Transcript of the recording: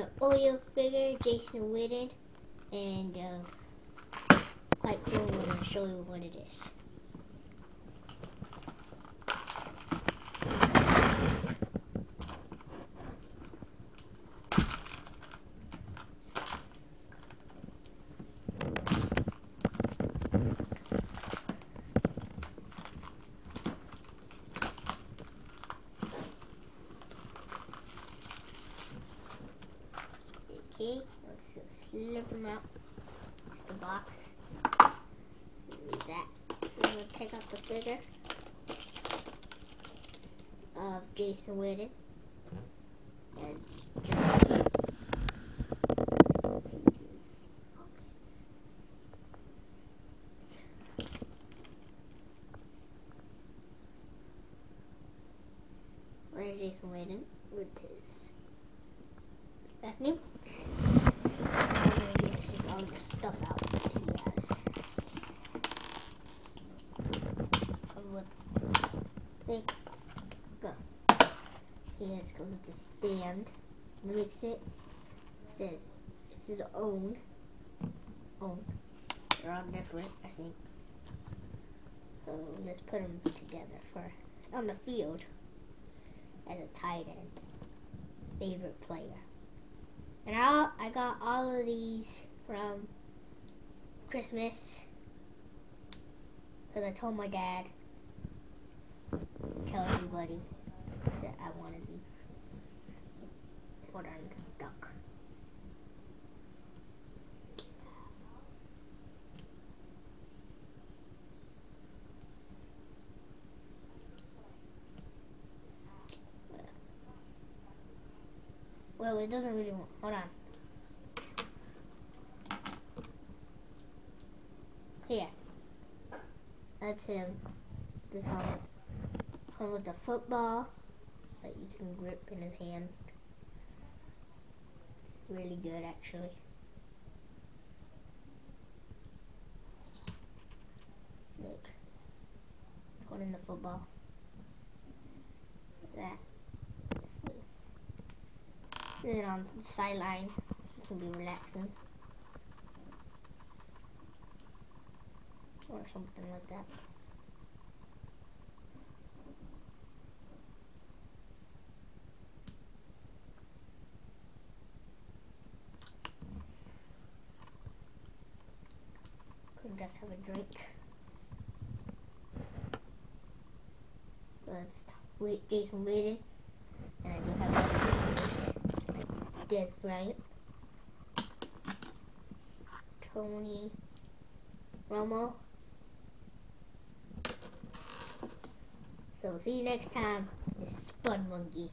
an Oyo figure, Jason Witten, and it's quite cool. I'm going to show you what it is. Okay, let's just slip them out. It's the box. Leave that. I'm going to take out the figure of Jason Witten. Where's Jason Witten with his last name? I'm going to get all the stuff out that he has. See? Go. He has to go to the stand. Mix it. Says it's his own. They're all different, I think. So let's put them together for on the field as a tight end. Favorite player. And I got all of these from Christmas because I told my dad to tell everybody that I wanted these. Hold on, it's stuck. Well, it doesn't really want. Hold on. Here. That's him. This helmet. Come with the football that you can grip in his hand. Really good, actually. Look. It's going in the football. That. And then on the sideline, it can be relaxing. Or something like that. Could just have a drink. Let's wait, Jason Witten. And I do have other Dez Bryant, Tony Romo. So see you next time. This is Spud Monkey.